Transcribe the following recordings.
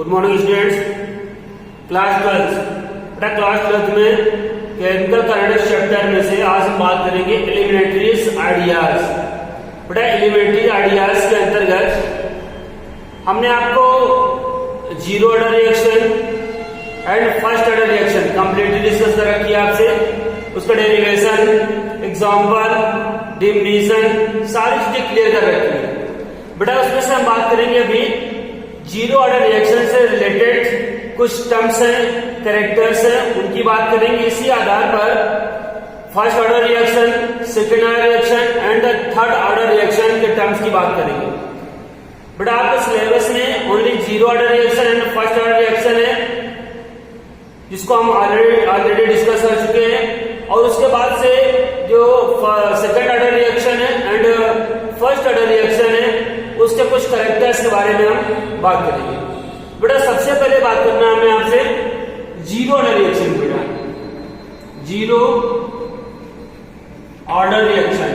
Good morning students. Class 12 बेटा class 12 में chemical kinetics chapter में से आज हम बात करेंगे एलिमेंट्री आइडियाज। बेटा एलिमेंट्री आइडियाज के अंतर्गत हमने आपको zero order reaction and first order reaction completely discuss कर रखी है आपसे, उसका डेरिवेशन, एग्जाम्पल, डिफिनीशन सारी चीजें क्लियर कर रखी है। बेटा उसमें से हम बात करेंगे अभी जीरो ऑर्डर रिएक्शन से रिलेटेड कुछ टर्म्स हैं, कैरेक्टर्स हैं, उनकी बात करेंगे। इसी आधार पर first order reaction, second order reaction and third order reaction के टर्म्स की बात करेंगे। बेटा आपके सिलेबस में only zero order reaction and first order reaction है, जिसको हम ऑलरेडी डिस्कस कर चुके हैं, और उसके बाद से जो सेकेंड ऑर्डर रिएक्शन है एंड फर्स्ट ऑर्डर रिएक्शन है उसके कुछ कैरेक्टर्स के बारे में हम बात करेंगे। बेटा सबसे पहले बात करना है हमें आपसे जीरो ऑर्डर रिएक्शन। बेटा जीरो ऑर्डर रिएक्शन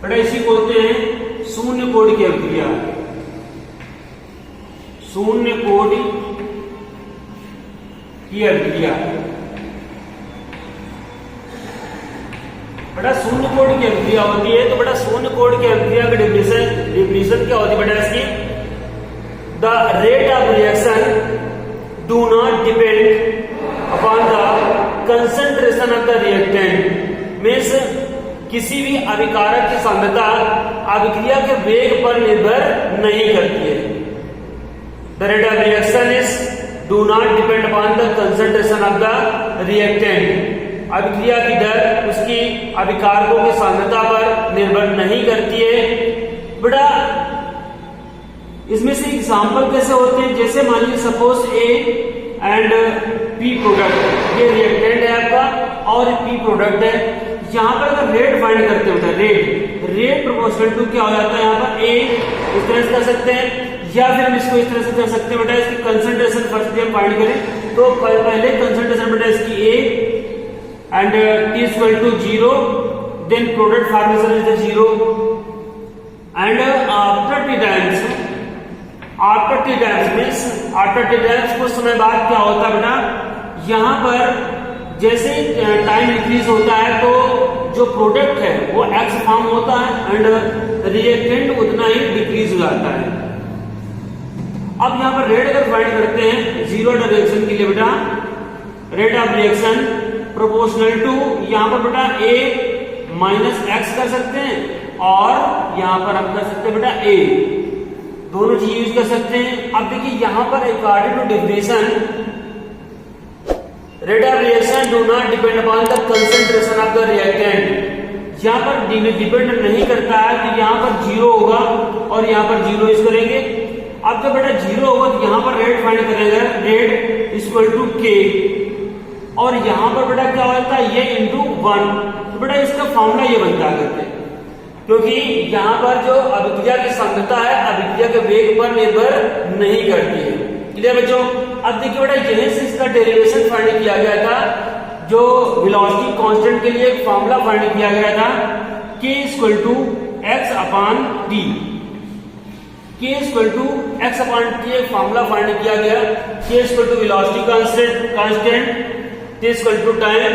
बेटा इसी बोलते हैं शून्य कोड की अभिक्रिया। शून्य कोड की अभिक्रिया। बेटा शून्य कोड की अभिक्रिया होती है, तो बेटा शून्य कोड की अभिक्रिया की डिफिनेशन क्या होती है बेटा इसकी? The rate of reaction do not depend upon the concentration of the reactant. Means किसी भी अभिकारक की सांद्रता अभिक्रिया के वेग पर निर्भर नहीं करती है। The rate of reaction is do not depend upon the concentration of the reactant. अभिक्रिया की दर उसकी अभिकारकों की सांद्रता पर निर्भर नहीं करती है। बेटा इसमें से एग्जाम्पल कैसे होते हैं? जैसे मान लीजिए suppose A and P product, ये रिएक्टेंट है आपका और पी प्रोडक्ट है। यहां पर अगर रेट फाइंड करते हैं रेट प्रोपोर्शनल टू क्या हो जाता है? यहाँ पर ए इस तरह से कर सकते हैं, या फिर हम इसको इस तरह से कर सकते हैं। बेटा इसकी कंसंट्रेशन फर्स्ट हम फाइंड करें तो पहले कंसंट्रेशन बेटा इसकी ए and t is equal to 0, then product formation is the 0, and after t times means after t times कुछ समय बाद क्या होता है बेटा? यहाँ पर जैसे टाइम इंक्रीज होता है तो जो प्रोडक्ट है वो x फॉर्म होता है एंड रिएक्टेंट उतना ही डिक्रीज हो जाता है। अब यहाँ पर रेट अगर फाइंड करते हैं जीरो ऑर्डर रिएक्शन के लिए बेटा, rate of reaction proportional to यहां पर बेटा a माइनस एक्स कर सकते हैं, और यहां पर हम कर सकते हैं बेटा a, दोनों चीज यूज कर सकते हैं। अब देखिए यहां पर according to definition rate of reaction do not depend upon the concentration of the reactant. यहां पर डिपेंड नहीं करता है कि यहां पर जीरो होगा और यहां पर जीरो यूज करेंगे। अब जब बेटा जीरो होगा तो यहां पर रेट फाइंड करेंगे, रेट इक्वल टू के, और यहां पर बेटा क्या होता है? ये इंटू 1। तो बेटा इसका फॉर्मूला ये बनता है, क्योंकि यहां पर जो अभिक्रिया की सांद्रता है अभिक्रिया के वेग पर निर्भर नहीं करती है। क्लियर बच्चों? अब देखिए बेटा यहीं से इसका डेरिवेशन फाइंड किया गया था, जो वेलोसिटी कांस्टेंट के लिए एक फॉर्मूला फाइंड किया गया था, k equal to X upon T. k equal to X upon T एक फॉर्मूला फाइंड किया गया। k equal to velocity constant, t equal to time,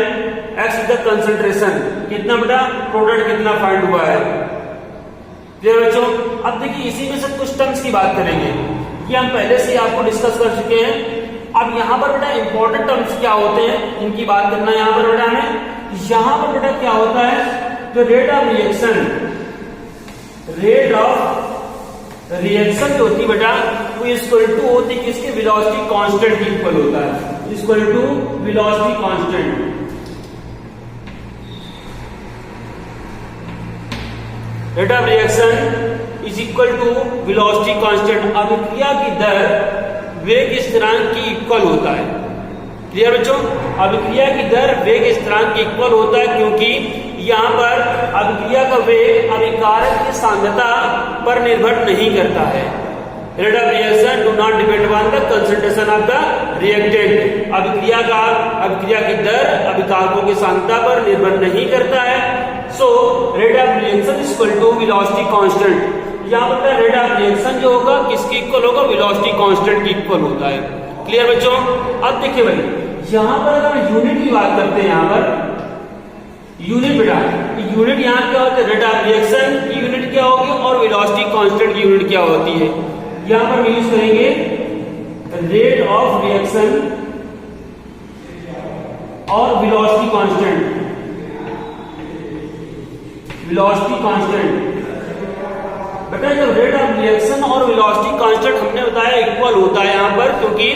x is the concentration, कितना बेटा प्रोडक्ट कितना फाइंड हुआ है। क्लियर बच्चों? अब देखिए इसी में से कुछ टर्म्स की बात करेंगे, ये हम पहले से आपको डिस्कस कर चुके हैं। अब यहाँ पर बेटा इंपॉर्टेंट टर्म्स क्या होते हैं इनकी बात करना है यहाँ पर बेटा हमें। यहाँ पर बेटा क्या होता है? जो रेट ऑफ रिएक्शन जो होती है बेटा वो इक्वल टू होती है किसके? वेलोसिटी कांस्टेंट की इक्वल होता है, equal to velocity constant. Rate of reaction is equal to velocity constant. अभिक्रिया की दर वेग स्थिरांक की इक्वल होता है। क्लियर बच्चों? अभिक्रिया की दर वेग स्थिरांक की इक्वल होता है, क्योंकि यहाँ पर अभिक्रिया का वेग अभिकारक की सांद्रता पर निर्भर नहीं करता है। Rate of reaction do not depend upon the concentration of the reactant. अभिक्रिया की दर अभिकारकों की सांद्रता पर निर्भर नहीं करता है। So rate of reaction equal to velocity constant. यहाँ पर रेट ऑफ रिएक्शन जो होगा किसकी इक्वल होगा, वेलोसिटी कांस्टेंट की इक्वल होता है। क्लियर बच्चों? अब देखिए भाई यहाँ पर अगर हम यूनिट की बात करते हैं, यहाँ पर यूनिट बेटा यूनिट यहाँ क्या होता है, रेट ऑफ रिएक्शन की यूनिट क्या होगी और वेलोसिटी कांस्टेंट की यूनिट क्या होती है। यहाँ पर यूज करेंगे रेट ऑफ रिएक्शन और वेलोसिटी कांस्टेंट। वेलोसिटी कांस्टेंट बेटा जब रेट ऑफ रिएक्शन और वेलोसिटी कांस्टेंट हमने बताया इक्वल होता है यहाँ पर, क्योंकि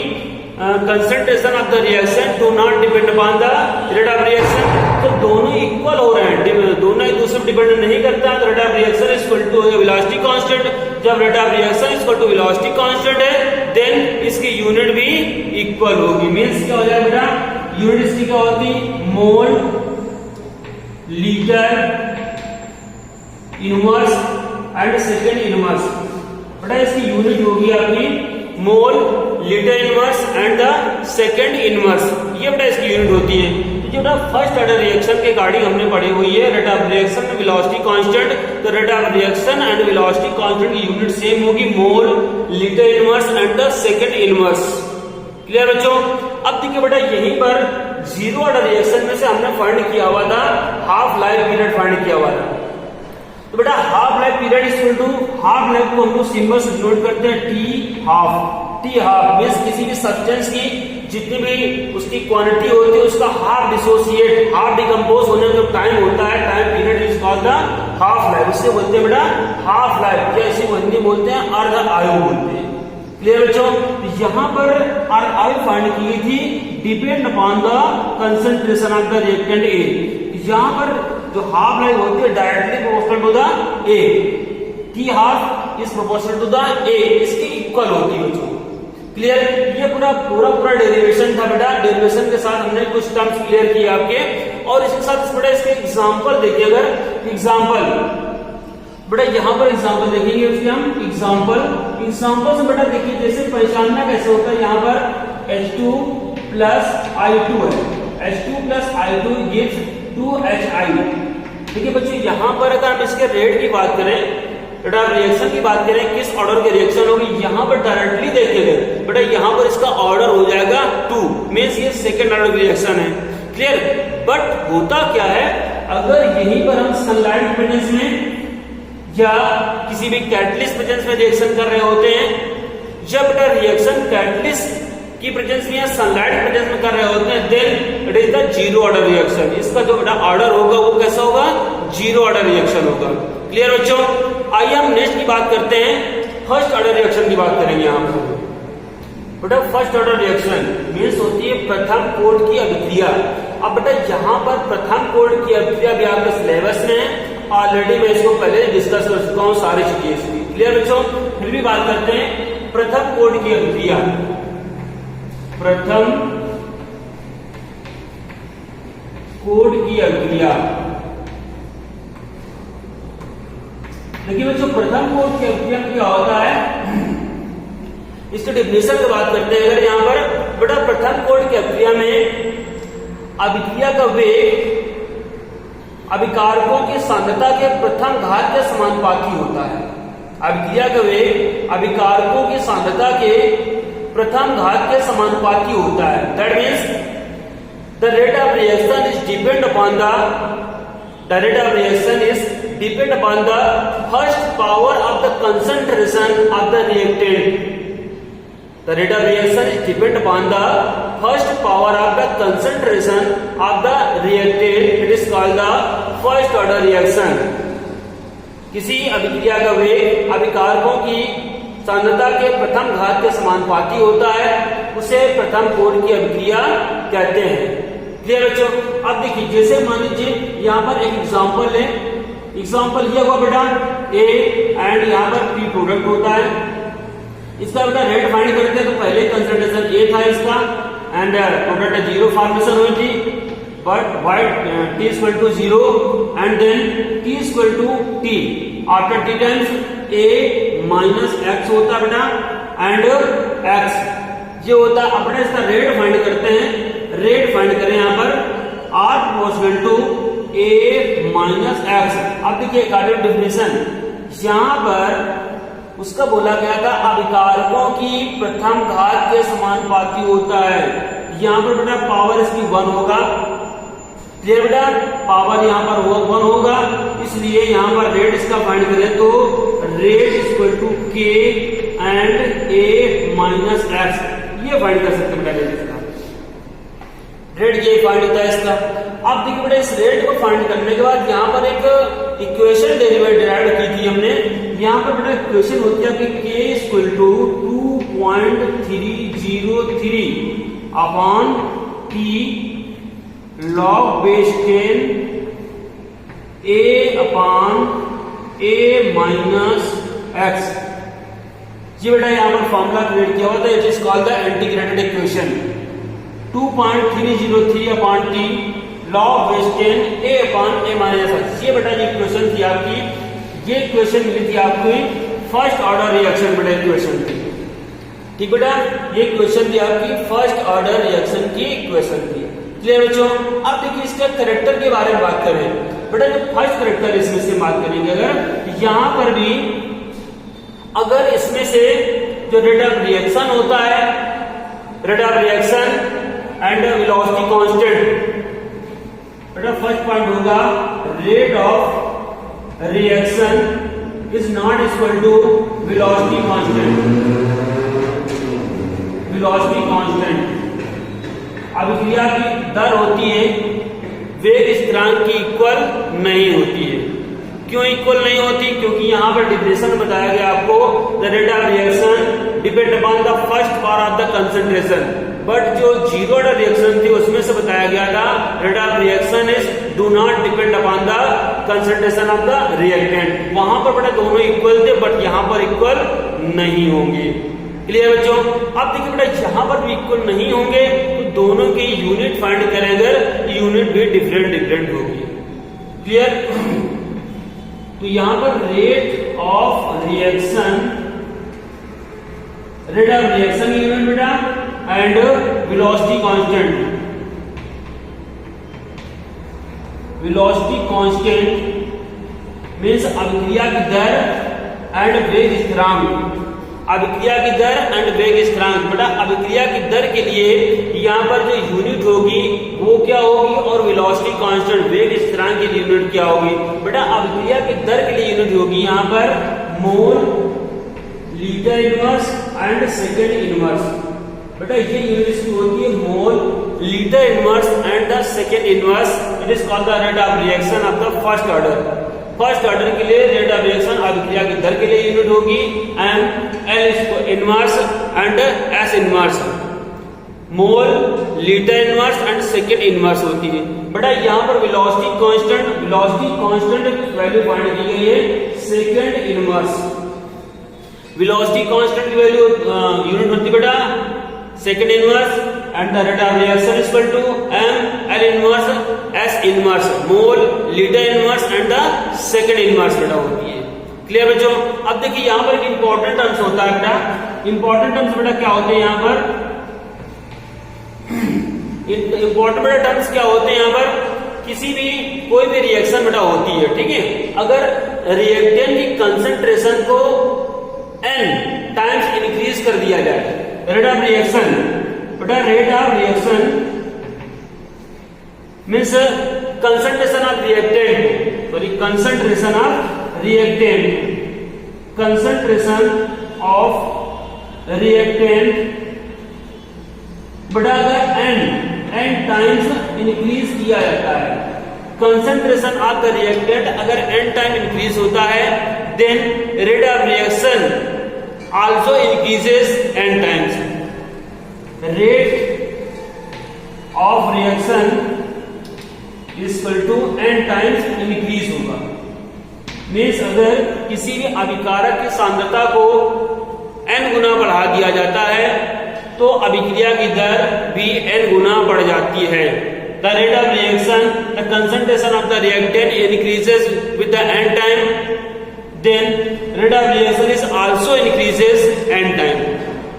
concentration of the reaction do not depend upon the rate of reaction, तो दोनों इक्वल हो रहे हैं, दोनों एक दूसरे पर डिपेंड नहीं करता है। तो rate of reaction is equal to velocity constant, जब rate of reaction is equal to velocity constant है देन इसकी यूनिट भी इक्वल होगी। मींस क्या हो जाएगा बेटा, यूनिट इसकी क्या होती, mole litre inverse and second inverse. बेटा इसकी यूनिट होगी आपकी mole litre inverse and the second inverse, ये बेटा इसकी यूनिट होती है। तो जो बेटा फर्स्ट ऑर्डर रिएक्शन के गाड़ी हमने पढ़ी हुई है rate of reaction and velocity constant, तो rate of reaction and velocity constant की यूनिट सेम होगी, mole litre inverse and the second inverse. Clear बच्चों? अब देखिए बेटा यहीं पर जीरो ऑर्डर रिएक्शन में से हमने फाइंड किया हुआ था हाफ लाइफ पीरियड फाइंड किया हुआ था। तो बेटा half life period is equal to, half life को हम लोग सिंबल से डिनोट करते हैं T half. T half means किसी भी सब्सटेंस की जितनी भी उसकी क्वांटिटी होती है उसका हाफ डिसोसिएट, हाफ डिकम्पोज होने में जो टाइम होता है, time period is called the half life. इससे बोलते हैं बेटा हाफ लाइफ, या इसी हिंदी बोलते हैं अर्ध आयु बोलते हैं। क्लियर बच्चों? यहाँ पर अर्ध आयु फाइंड की थी depend upon the concentration of the reactant A. यहाँ पर जो हाफ लाइफ होती है directly proportional to the A, T half is proportional to the A, इसकी इक्वल होती है बच्चों। क्लियर? ये पूरा डेरिवेशन था बेटा, डेरिवेशन के साथ हमने कुछ टर्म्स क्लियर किए आपके, और इसके साथ बेटा इसके एग्जांपल देखिए। अगर एग्जांपल बेटा यहाँ पर एग्जांपल देखेंगे उसके हम एग्जांपल से बेटा देखिए जैसे पहचानना कैसे होता है। यहाँ पर H2 प्लस I2 है, H2 plus I2 gives 2HI। देखिए बच्चों यहाँ पर अगर हम इसके रेट की बात करें, बेटा रिएक्शन की बात करें किस ऑर्डर की रिएक्शन होगी, यहाँ पर डायरेक्टली देखेंगे बेटा यहाँ पर इसका ऑर्डर हो जाएगा 2, मींस ये सेकंड ऑर्डर की रिएक्शन है। क्लियर? बट होता क्या है, अगर यहीं पर हम सनलाइट प्रेजेंस में या किसी भी कैटलिस्ट प्रेजेंस में रिएक्शन कर रहे होते हैं, जब बेटा रिएक्शन कैटलिस्ट की प्रेजेंस में या सनलाइट प्रेजेंस में कर रहे होते हैं then it is the zero order reaction. इसका जो बेटा ऑर्डर होगा वो कैसा होगा, जीरो ऑर्डर रिएक्शन होगा। क्लियर बच्चों? आइए हम नेक्स्ट की बात करते हैं, फर्स्ट ऑर्डर रिएक्शन की बात करेंगे। यहाँ पर बेटा फर्स्ट ऑर्डर रिएक्शन मीन्स होती है प्रथम कोड की अभिक्रिया। अब बेटा यहाँ पर प्रथम कोड की अभिक्रिया भी आपके सिलेबस में है, ऑलरेडी मैं इसको पहले डिस्कस कर चुका हूँ सारी चीजें इसकी। क्लियर बच्चों? फिर भी बात करते हैं प्रथम कोड की अभिक्रिया। प्रथम कोड की अभिक्रिया देखिए बच्चों, प्रथम कोड की अभिक्रिया क्या होता है, इसके डेफिनेशन की बात करते हैं। अगर यहाँ पर बेटा प्रथम कोड की अभिक्रिया में अभिक्रिया का वेग अभिकारकों की सांद्रता के प्रथम घात के समानुपाती होता है। अभिक्रिया का वेग अभिकारकों की सांद्रता के प्रथम घात के समानुपाती होता है। That means the rate of reaction is depend upon the rate of reaction is depend upon the first power of the concentration of the reactant. The rate of reaction is depend upon the first power of the concentration of the reactant. It is called the first order reaction. किसी अभिक्रिया का वेग अभिकारकों की सांद्रता के प्रथम घात के समानुपाती होता है, उसे प्रथम कोड की अभिक्रिया कहते हैं। क्लियर बच्चों? अब देखिए जैसे मान लीजिए यहाँ पर एक एग्जांपल है, एग्जांपल ये हुआ बेटा A एंड यहाँ पर P प्रोडक्ट होता है। इसका बेटा रेट फाइंड करते हैं तो पहले कंसंट्रेशन A था इसका एंड प्रोडक्ट जीरो फॉर्मेशन हुई थी, but wait T equal to 0 and then T equal to T after T times A minus X होता है बेटा एंड X ये होता है। अपने इसका रेट फाइंड करते हैं, रेट फाइंड करें यहाँ पर R proportional to A minus X। अब देखिए कार्डिक डेफिनेशन यहाँ पर उसका बोला गया था अभिकारकों की प्रथम घात के समानुपाती होता है। यहाँ पर बेटा पावर इसकी 1 होगा, क्लियर बेटा, पावर यहाँ पर 1 होगा, इसलिए यहाँ पर रेट इसका फाइंड करें तो रेट इक्वल टू के एंड ए माइनस एक्स, ये फाइंड कर सकते हैं बेटा रेट इसका, रेट ये फाइंड होता है इसका। अब देखिए बेटा इस रेट को फाइंड करने के बाद यहाँ पर एक इक्वेशन डेराइव की थी हमने। यहाँ पर बेटा इक्वेशन होती है कि k equal to 2.303 upon t log base 10 a upon a minus x। ये बेटा यहाँ पर फॉर्मूला क्रिएट किया हुआ था, it is called the integrated equation. 2.303 upon t log base 10 a upon a minus x, ये बेटा ये इक्वेशन थी आपकी, ये इक्वेशन मिली थी आपको फर्स्ट ऑर्डर रिएक्शन बेटा इक्वेशन थी, ठीक बेटा, ये इक्वेशन थी आपकी फर्स्ट ऑर्डर रिएक्शन की इक्वेशन थी, क्लियर बच्चों। अब देखिए इसका कैरेक्टर के बारे में बात करें बेटा, जो फर्स्ट कैरेक्टर इसमें से बात करेंगे, अगर यहाँ पर भी अगर इसमें से जो रेट ऑफ रिएक्शन होता है, rate of reaction and velocity constant, बेटा फर्स्ट पॉइंट होगा rate of reaction is not equal to velocity constant, velocity constant अभिक्रिया की दर होती है वेग स्थिरांक की इक्वल नहीं होती है। क्यों इक्वल नहीं होती? क्योंकि यहाँ पर डिफरेंशियल बताया गया आपको, the rate of reaction depend upon the first power of the concentration, but जो जीरो ऑर्डर रिएक्शन थी उसमें से बताया गया था rate of reaction is do not depend upon the concentration of the reactant. वहां पर बेटा दोनों इक्वल थे, बट यहाँ पर इक्वल नहीं होंगे, क्लियर बच्चों। अब देखिए बेटा यहाँ पर भी इक्वल नहीं होंगे तो दोनों की यूनिट फाइंड करेंगे, यूनिट भी डिफरेंट होगी, क्लियर। तो यहां पर रेट ऑफ रिएक्शन यूनिट बेटा एंड वेलोसिटी कांस्टेंट मींस अभिक्रिया की दर एंड वेग स्थिरांक, अभिक्रिया की दर एंड वेग स्थिरांक। बेटा अभिक्रिया की दर के लिए यहाँ पर जो यूनिट होगी वो क्या होगी, और वेलोसिटी कांस्टेंट वेग स्थिरांक की यूनिट क्या होगी? बेटा अभिक्रिया की दर के लिए यूनिट होगी यहाँ पर mole litre inverse and second inverse. बेटा ये यूनिट होती है मोल litre inverse and the second inverse. It is called the rate of reaction of the first order. First order के लिए रेट ऑफ रिएक्शन अभिक्रिया की दर के लिए यूनिट होगी and L inverse and S inverse, mole litre inverse and second inverse होती है। बेटा यहाँ पर वेलोसिटी कांस्टेंट की वैल्यू फाइंड की गई है सेकेंड इनवर्स। वेलोसिटी कांस्टेंट की वैल्यू यूनिट होती है बेटा second inverse and the rate of reaction equal to M L inverse S inverse, mole litre inverse and the second inverse बेटा होती है, क्लियर बच्चों। अब देखिए यहाँ पर एक इंपॉर्टेंट टर्म्स होता है बेटा, इंपॉर्टेंट टर्म्स बेटा क्या होते हैं यहाँ पर, इंपॉर्टेंट बेटा टर्म्स क्या होते हैं यहाँ पर, किसी भी कोई भी रिएक्शन बेटा होती है, ठीक है, अगर रिएक्टेंट की कंसंट्रेशन को n टाइम्स इंक्रीज कर दिया जाए, रेट ऑफ रिएक्शन बेटा rate of reaction means concentration of reactant, sorry concentration of reactant बेटा अगर n टाइम्स इंक्रीज किया जाता है, कंसंट्रेशन ऑफ द रिएक्टेंट अगर n टाइम इंक्रीज होता है, then rate of reaction also increases n times. Rate of reaction equal to n times increase होगा। Means अगर किसी भी अभिकारक की सांद्रता को n गुना बढ़ा दिया जाता है तो अभिक्रिया की दर भी n गुना बढ़ जाती है। The rate of reaction, the concentration of the reactant increases with the n time, then rate of reaction is also increases n time.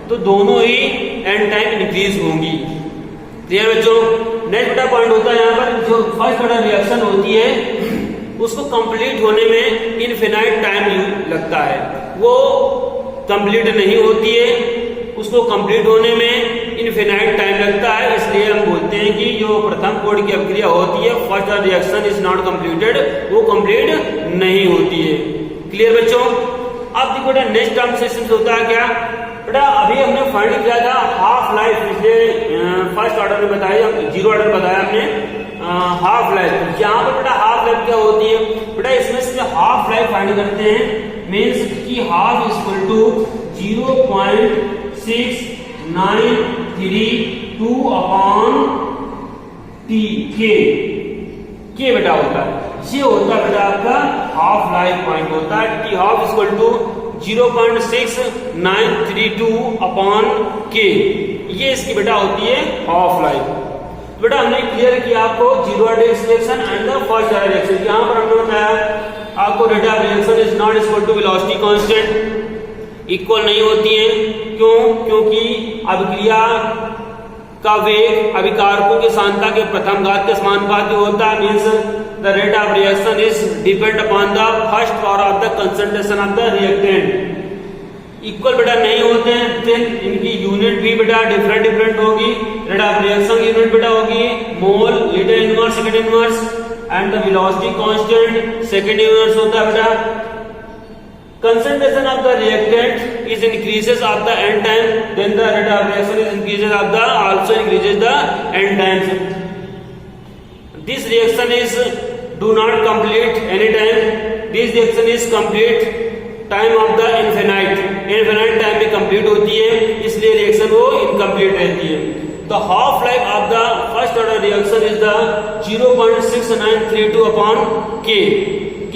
तो दोनों ही n टाइम इंक्रीज होंगी, क्लियर बच्चों। नेक्स्ट बेटा पॉइंट होता है यहाँ पर जो फर्स्ट ऑर्डर रिएक्शन होती है उसको कंप्लीट होने में इनफिनाइट टाइम लगता है, वो कंप्लीट नहीं होती है, उसको कंप्लीट होने में इनफिनाइट टाइम लगता है। इसलिए हम बोलते हैं कि जो प्रथम कोड की अभिक्रिया होती है, first order reaction is not completed, वो कंप्लीट नहीं होती है। क्लियर बच्चों? अब देखो बेटा नेक्स्ट टर्म सिस्टम से होता है क्या बेटा, अभी हमने फाइंड किया था हाफ लाइफ, पिछले फर्स्ट ऑर्डर में बताया, जीरो ऑर्डर बताया हमने हाफ लाइफ। यहाँ पर बेटा हाफ लाइफ क्या होती है बेटा, इसमें से हाफ लाइफ फाइंड करते हैं, मीन्स कि half is equal to 0.6932 upon T K बेटा होता है, ये होता है बेटा आपका हाफ लाइफ पॉइंट होता है। T half is equal to 0.6932 upon K, ये इसकी बेटा होती है हाफ लाइफ। बेटा हमने क्लियर किया आपको zero order reaction and the first order reaction. यहां पर हमने बताया आपको rate of reaction is not equal to velocity constant, equal नहीं होती है। क्यों? क्योंकि अभिक्रिया का वेग अभिकारकों की सांद्रता के प्रथम घात के समानुपाती होता है, means the rate of reaction is depend upon the first power of the concentration of the reactant. Equal बेटा नहीं होते हैं, देन इनकी यूनिट भी बेटा डिफरेंट होगी। रेट ऑफ रिएक्शन की यूनिट बेटा होगी mole, litre inverse, second inverse, and the velocity constant second inverse होता है बेटा। concentration of the reactant is increases of the end time, then the rate of reaction is increases of the also increases the end times. This reaction is do not complete any time, this reaction is complete time of the infinite time में complete होती है, इसलिए reaction वो incomplete रहती है। The half life of the first order reaction is the 0.6932 upon k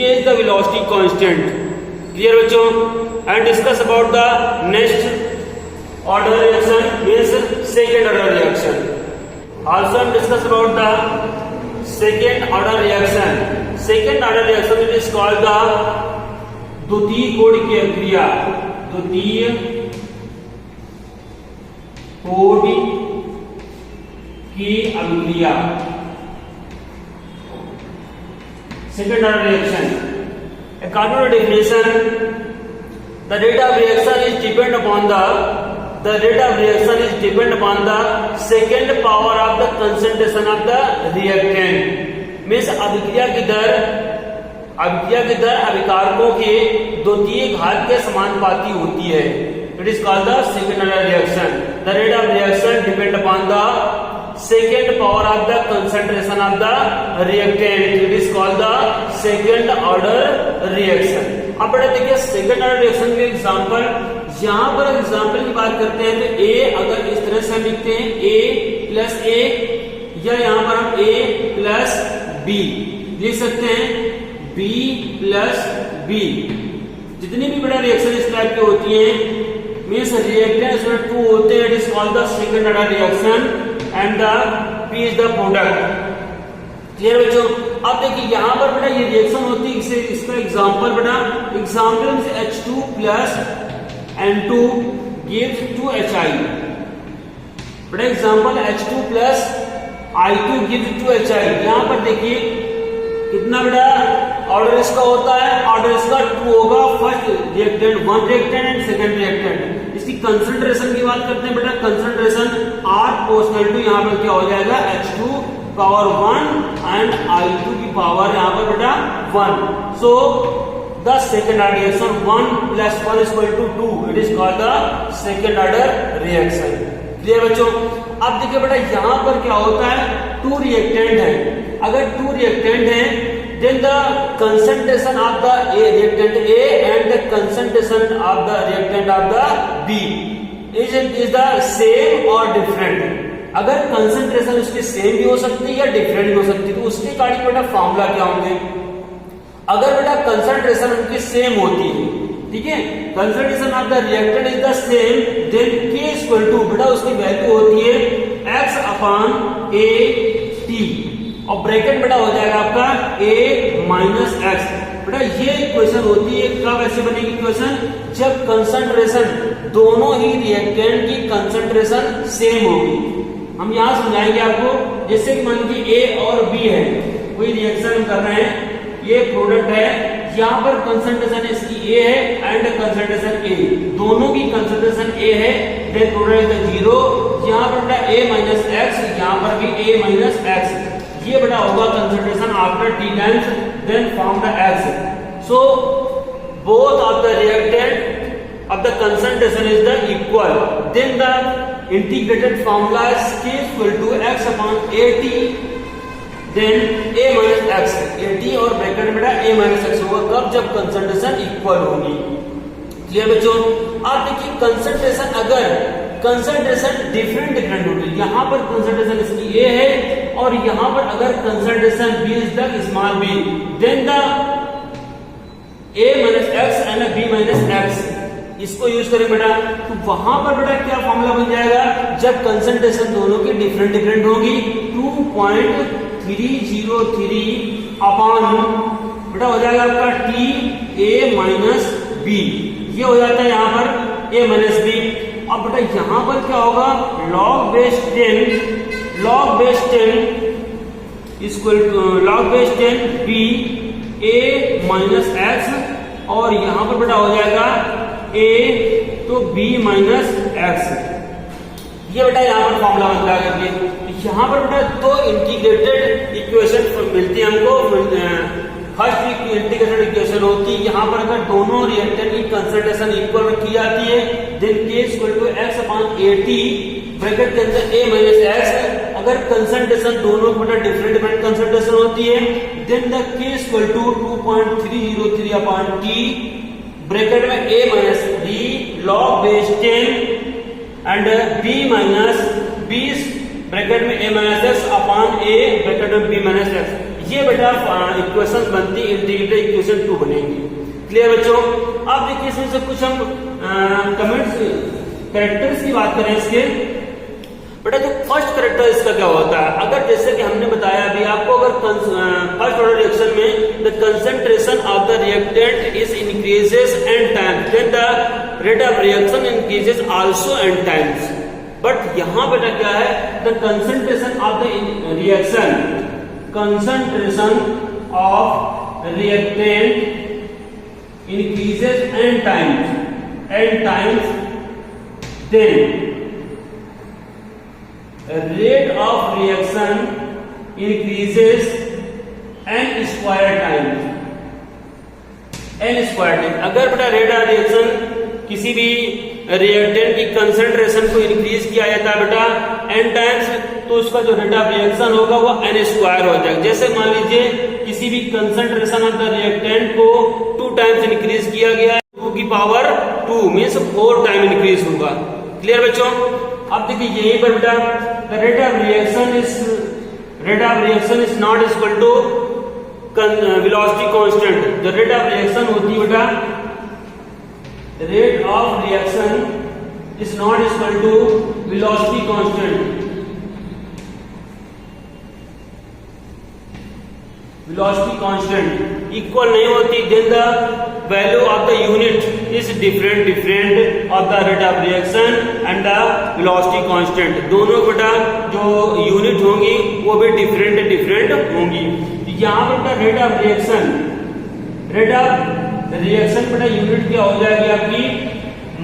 is the velocity constant. Clear बच्चों? And discuss about the next order reaction means second order reaction. Also हम discuss about the second order reaction. Second order reaction it is called the द्वितीय कोड की अभिक्रिया। द्वितीय कोड की अभिक्रिया, second order reaction. According to definition, the rate of reaction is depend upon the rate of reaction is depend upon the second power of the concentration of the reactant. Means अभिक्रिया की दर अभिकारकों के द्वितीय घात के समानुपाती होती है। It is called the second order reaction. The rate of reaction depend upon the second power of the concentration of the reactant. It is called the second order reaction. अब बेटा देखिए सेकेंड ऑर्डर रिएक्शन के example, यहां पर example की बात करते हैं तो ए अगर इस तरह से लिखते हैं a प्लस ए, या यहां पर हम a प्लस बी लिख सकते हैं, b प्लस बी। जितनी भी बड़ा रिएक्शन इस टाइप की होती है मींस रिएक्टेंट इसमें 2 होते हैं, it is called the second order reaction and the p is the product. Clear बच्चों? अब देखिए यहां पर बेटा ये रिएक्शन होती है, इसका एग्जांपल बेटा एग्जांपल से H2 plus N2 gives 2Hi। बेटा example H2 plus I2 gives 2Hi। यहां पर देखिए कितना बेटा ऑर्डर इसका होता है, ऑर्डर इसका 2 होगा, first reactant 1 reactant and second reactant. इसकी कंसंट्रेशन की बात करते हैं बेटा, कंसंट्रेशन R प्रोपोर्शनल टू यहां पर क्या हो जाएगा H2 पावर 1 एंड I2 की पावर यहां पर बेटा 1। So the second order reaction 1 plus 1 is equal to 2, it is called the second order reaction. Clear बच्चों? अब देखिए बेटा यहां पर क्या होता है, 2 रिएक्टेंट है। अगर 2 रिएक्टेंट है then the concentration of the reactant A and the concentration of the reactant of the B is the same or different। अगर concentration उसकी same भी हो सकती है या different भी हो सकती है, तो उसके अकॉर्डिंग बेटा फॉर्मूला क्या होंगे। अगर बेटा concentration उनकी same होती है, ठीक है, concentration of the reactant is the same, then K is equal to बेटा उसकी वैल्यू होती है X upon A T, और ब्रैकेट बेटा हो जाएगा आपका a माइनस एक्स। बेटा ये इक्वेशन होती है, कब ऐसे बनेगी इक्वेशन, जब कंसंट्रेशन दोनों ही रिएक्टेंट की कंसंट्रेशन सेम होगी। हम यहां समझाएंगे आपको, जैसे कि मान लीजिए a और b है, कोई रिएक्शन कर रहे हैं, ये प्रोडक्ट है, यहाँ पर कंसंट्रेशन इसकी ए है एंड कंसंट्रेशन ए, दोनों की कंसंट्रेशन ए है, देन प्रोडक्ट इज 0, यहाँ पर बेटा a माइनस एक्स, यहाँ पर भी a माइनस एक्स, ये बेटा होगा concentration after t times, then form the x। So both of the reactant of the concentration is the equal, then the integrated formula is k equal to x upon at, then a minus x, at और bracket में a minus x होगा कब, जब concentration equal होगी। Clear बच्चों? आप देखिए concentration, अगर कंसंट्रेशन डिफरेंट होगी, यहाँ पर कंसंट्रेशन इसकी a है और यहाँ पर अगर concentration b is the small b, then the a minus x and b minus x, इसको यूज करें बेटा, तो वहां पर बेटा क्या फॉर्मूला बन जाएगा, जब कंसंट्रेशन दोनों की डिफरेंट होगी, 2.303 अपॉन बेटा हो जाएगा आपका t a माइनस b, ये हो जाता है यहाँ पर a माइनस b। अब बेटा यहाँ पर क्या होगा, log base 10 equal to log base 10 b a minus x, और यहाँ पर बेटा हो जाएगा a तो b माइनस एक्स, ये बेटा यहाँ पर फॉर्मूला बनता है करके। यहाँ पर बेटा दो इंटीग्रेटेड इक्वेशन मिलती है हमको, फर्स्ट इंटीग्रेटेड इक्वेशन होती है, यहाँ पर अगर दोनों रिएक्टेंट की कंसंट्रेशन इक्वल रखी जाती है, then k equal to x upon at, bracket के अंदर a माइनस x, अगर कंसंट्रेशन दोनों बेटा डिफरेंट कंसंट्रेशन होती है, then the k equal to 2.303 upon t, bracket में a minus b log base 10 and b minus 20 bracket में a minus x upon a bracket में b माइनस x, ये बेटा इक्वेशन बनती इंटीग्रेटेड इक्वेशन 2 बनेगी। Clear बच्चों? अब देखिए इसमें से कुछ हम कमेंट्स कैरेक्टर्स की बात करें इसके, बेटा जो फर्स्ट कैरेक्टर इसका क्या होता है, अगर जैसे कि हमने बताया अभी आपको, अगर फर्स्ट ऑर्डर रिएक्शन में the concentration of the reactant is increases and time, then the rate of reaction increases also and times. But यहाँ बेटा क्या है, the concentration of the reaction, concentration of reactant increases and times, then rate of reaction increases n square times, अगर बेटा rate of reaction किसी भी reactant की concentration को इंक्रीज किया जाता है बेटा n टाइम्स, तो उसका जो रेट ऑफ रिएक्शन होगा वो n स्क्वायर हो जाएगा। जैसे मान लीजिए किसी भी कंसंट्रेशन ऑफ द रिएक्टेंट को 2 टाइम्स इंक्रीज किया गया है, 2 की पावर 2 मींस 4 टाइम इंक्रीज होगा। क्लियर बच्चों? अब देखिए यहीं पर बेटा the rate of reaction is not equal to velocity constant, the rate of reaction होती है बेटा, rate of reaction is not equal to velocity constant, velocity constant equal नहीं होती, then the value of the unit is different of the rate of reaction and the velocity constant, दोनों बेटा जो unit होंगी वो भी डिफरेंट होंगी। यहाँ पर बेटा रेट ऑफ रिएक्शन बेटा यूनिट क्या हो जाएगी आपकी,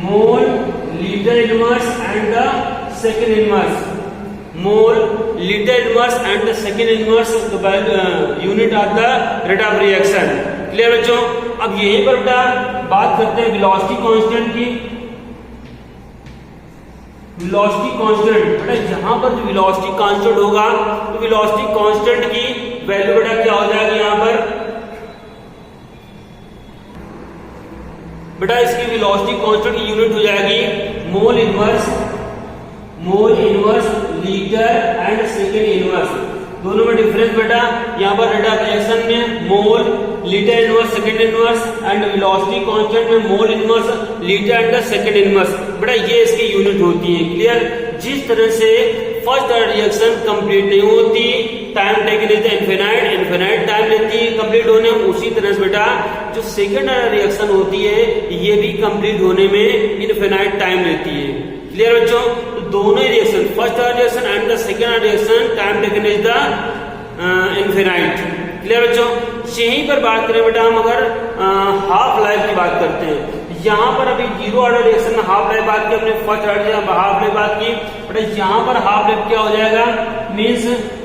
mole litre inverse and the second inverse, mole litre inverse and the second inverse unit of the rate of reaction. Clear बच्चों? अब यहीं पर बेटा बात करते हैं वेलोसिटी कांस्टेंट की। वेलोसिटी कांस्टेंट बेटा यहां पर जो वेलोसिटी कांस्टेंट होगा, तो वेलोसिटी कांस्टेंट की वैल्यू बेटा क्या हो जाएगी, यहां पर बेटा इसकी वेलोसिटी कांस्टेंट की यूनिट हो जाएगी मोल inverse litre and second inverse, दोनों में डिफरेंस बेटा यहाँ पर रेट ऑफ रिएक्शन में mole litre inverse second inverse and velocity constant में mole inverse litre and second inverse, बेटा ये इसकी यूनिट होती है। क्लियर? जिस तरह से फर्स्ट ऑर्डर रिएक्शन कंप्लीट नहीं होती, time taken is infinite time लेती है कंप्लीट होने, उसी तरह से बेटा जो सेकेंड ऑर्डर रिएक्शन होती है ये भी कंप्लीट होने में इनफिनाइट टाइम लेती है। क्लियर बच्चों? तो दोनों reaction first order reaction and the second order reaction time taken is the infinite. Clear बच्चों। यहीं पर बात करें बेटा हम अगर हाफ लाइफ की बात करते हैं, यहाँ पर अभी जीरो ऑर्डर रिएक्शन में हाफ लाइफ बात की हमने, फर्स्ट ऑर्डर हाफ लाइफ बात की, बट यहाँ पर हाफ लाइफ क्या हो जाएगा, means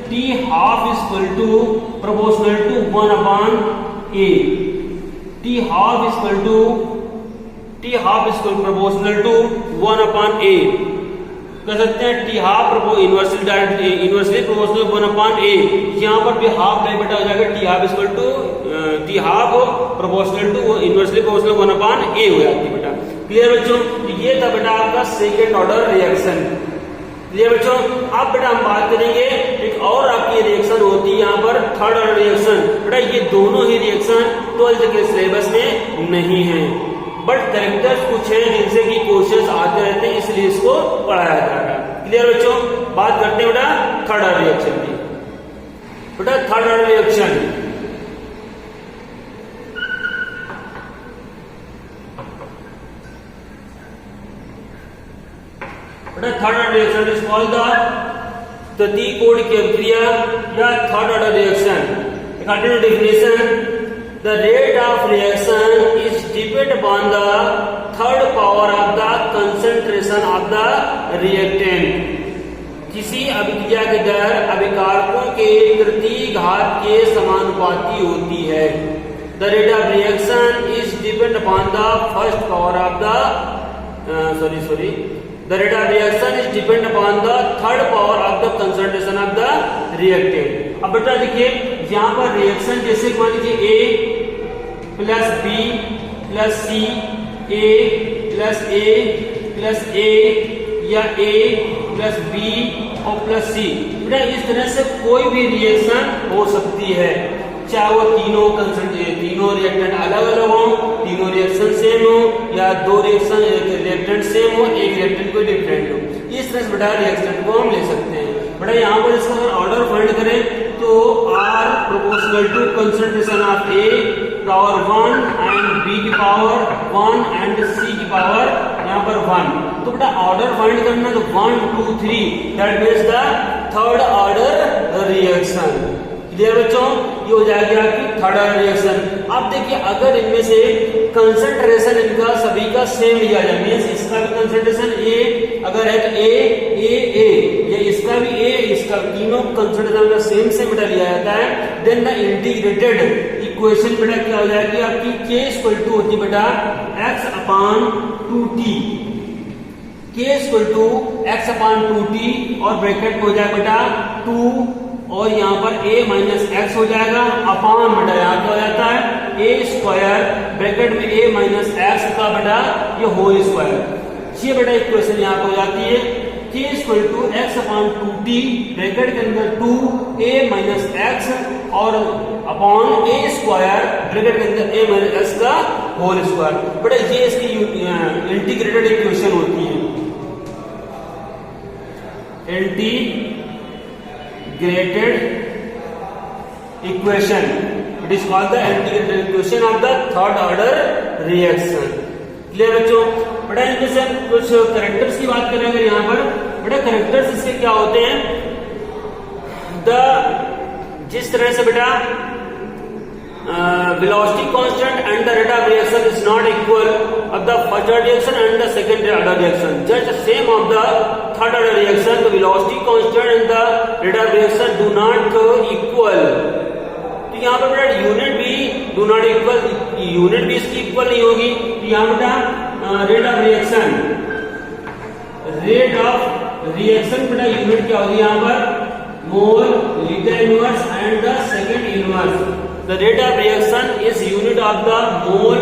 T half is equal to proportional to 1/a, T half is equal proportional to 1/a कह सकते हैं। T half inversely proportional 1/a, यहाँ पर भी हाफ लाइफ बेटा हो जाएगा T half equal to T half proportional to inversely proportional 1/a हो जाती है बेटा। क्लियर बच्चों, ये था बेटा आपका सेकेंड ऑर्डर रिएक्शन। क्लियर बच्चों, अब बेटा हम बात करेंगे एक और आपकी रिएक्शन होती है यहाँ पर थर्ड ऑर्डर रिएक्शन। बेटा ये दोनों ही रिएक्शन 12th के सिलेबस में नहीं है, बट कैरेक्टर्स कुछ है जिनसे कि क्वेश्चंस आते रहते हैं, इसलिए इसको पढ़ाया जा रहा है। क्लियर बच्चों, बात करते हैं बेटा थर्ड ऑर्डर रिएक्शन की। बेटा थर्ड ऑर्डर रिएक्शन, बेटा third order reaction is called the तृतीयकोण की अभिक्रिया या third order reaction. According to definition, the rate of reaction is depend upon the third power of the concentration of the reactant। किसी अभिक्रिया की दर अभिकारकों के तृतीय घात के समानुपाती होती है। The rate of reaction is depend upon the first power of the the rate of reaction is depend upon the third power of the concentration of the reactant। अब बेटा देखिए यहाँ पर रिएक्शन जैसे मान लीजिए A plus B plus C, A plus A plus A, या A plus B और प्लस सी, बेटा इस तरह से कोई भी रिएक्शन हो सकती है, चाहे वो तीनों रिएक्टेंट अलग अलग हो, तीनों रिएक्शन सेम हो, या दो रिएक्टेंट सेम हो, एक रिएक्टेंट कोई डिफरेंट हो। इस तरह से बेटा रिएक्टेंट को हम ले सकते हैं। बेटा यहाँ पर इसका अगर ऑर्डर फाइंड करें तो R proportional to concentration of A power 1 and B की पावर 1 एंड C की पावर यहाँ पर 1। तो बेटा ऑर्डर फाइंड करना तो 1 2 3, that means the third order reaction. Clear बच्चों, ये हो जाएगी आपकी थर्ड ऑर्डर रिएक्शन। अब देखिए अगर इनमें से कंसंट्रेशन इनका सभी का सेम लिया जाए, मीन्स इसका भी कंसंट्रेशन A अगर है तो A, या इसका भी A, इसका तीनों कंसंट्रेशन का सेम बेटा लिया जाता है, देन द इंटीग्रेटेड इक्वेशन बेटा क्या हो जाएगी आपकी, K इक्वल टू होती बेटा x/2t, K equal to x/2t और ब्रैकेट हो जाएगा बेटा 2 और यहाँ पर a माइनस एक्स हो जाएगा अपान बेटा यहाँ क्या हो जाता है a स्क्वायर ब्रैकेट में a माइनस एक्स का बेटा ये होल स्क्वायर। ये बेटा इक्वेशन यहाँ पे हो जाती है k equal to x/2t bracket के अंदर 2a माइनस एक्स और अपॉन a स्क्वायर ब्रैकेट के अंदर a माइनस एक्स का होल स्क्वायर। बेटा ये इसकी इंटीग्रेटेड इक्वेशन होती है, integrated equation. It is called the integrated equation of the third order reaction. Clear बच्चों, बेटा इनमें से कुछ कैरेक्टर्स की बात करेंगे यहाँ पर। बेटा कैरेक्टर्स इसके क्या होते हैं, जिस तरह से बेटा velocity constant and the rate of reaction is not equal of the first order reaction and the second order reaction. Just the same of the third order reaction, the velocity constant and the rate of reaction do not equal. तो यहाँ पर बेटा unit भी do not equal, unit भी इसकी equal नहीं होगी। तो यहाँ बेटा रेट ऑफ रिएक्शन बेटा यूनिट क्या होगी यहाँ पर, mole, litre inverse and the second inverse. The rate of reaction is unit of the mole,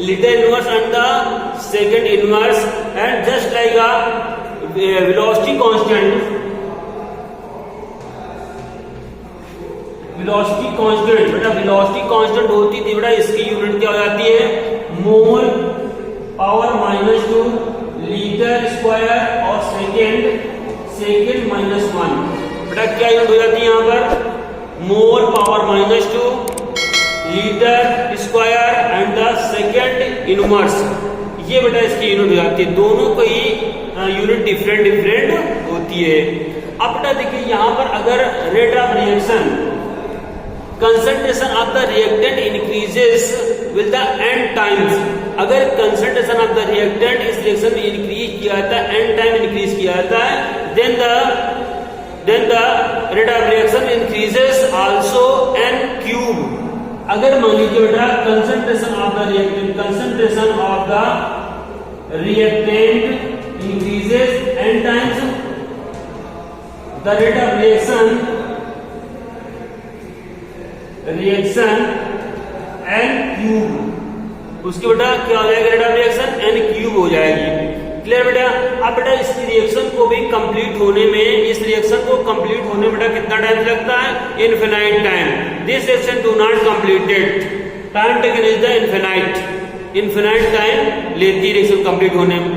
liter inverse and the second inverse, and just like a velocity constant, बेटा velocity constant होती थी बेटा इसकी unit क्या हो जाती है, mole power -2 litre square और सेकेंड -1। बेटा क्या यूनिट हो जाती है यहाँ पर, mole power -2 litre square and the second inverse. ये बेटा इसकी यूनिट हो जाती है, दोनों को ही यूनिट डिफरेंट होती है। अब बेटा देखिए यहाँ पर अगर rate of reaction concentration of the reactant increases with the and times. अगर कंसंट्रेशन ऑफ द रिएक्टेंट इस रिएक्शन में इंक्रीज किया जाता है, एंड टाइम इंक्रीज किया जाता है, then the rate of reaction increases also n cube. अगर मान लीजिए बेटा concentration of the reactant increases n times the rate of reaction n cube, उसकी बेटा क्या हो जाएगा, rate of reaction n cube हो जाएगी। क्लियर बेटा। अब बेटा इस रिएक्शन को भी कंप्लीट होने में बेटा कितना टाइम लगता है, infinite time. This reaction do not completed, time taken is the infinite time लेती है रिएक्शन कंप्लीट होने में।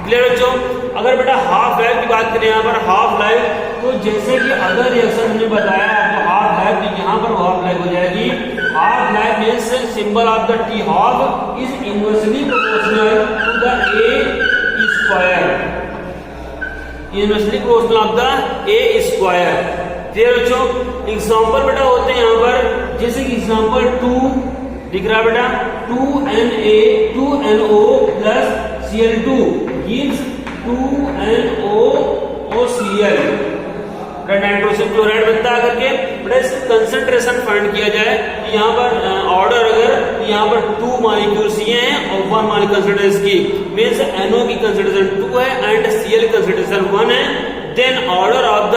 क्लियर बच्चों। अगर बेटा हाफ लाइफ की बात करें, यहाँ पर हाफ लाइफ, तो जैसे कि अदर रिएक्शन हमने बताया आपको हाफ लाइफ, तो यहाँ पर हाफ लाइफ हो जाएगी। Half life means symbol of the T half is inversely proportional to the A square, inversely proportional of the A square. Clear बच्चों। एग्जांपल बेटा होते हैं यहाँ पर, जैसे कि एग्जांपल 2 दिख रहा है बेटा, 2NO plus Cl2 gives 2NOCl, nitrogen chloride बनता है करके। बेटा इसका कंसंट्रेशन फाइंड किया जाए, यहाँ पर ऑर्डर अगर यहाँ पर 2 मॉलिक्यूल्स ये हैं और 1 मॉलिक्यूल कंसंट्रेशन की मींस NO की कंसंट्रेशन 2 है एंड Cl कंसंट्रेशन 1 है, then order of the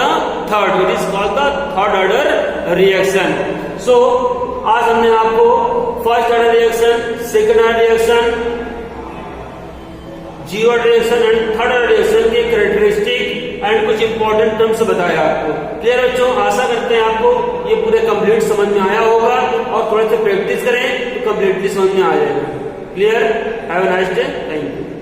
third, it is called the third order reaction. So आज हमने आपको first order reaction, second order reaction, जी order reaction and third order reaction के characteristic and कुछ important terms बताया आपको। Clear बच्चों। आशा करते हैं आपको ये पूरे कंप्लीट समझ में आया होगा और थोड़े से प्रैक्टिस करें तो कंप्लीटली समझ में आ जाएगा। Clear. Have a nice day. Thank you.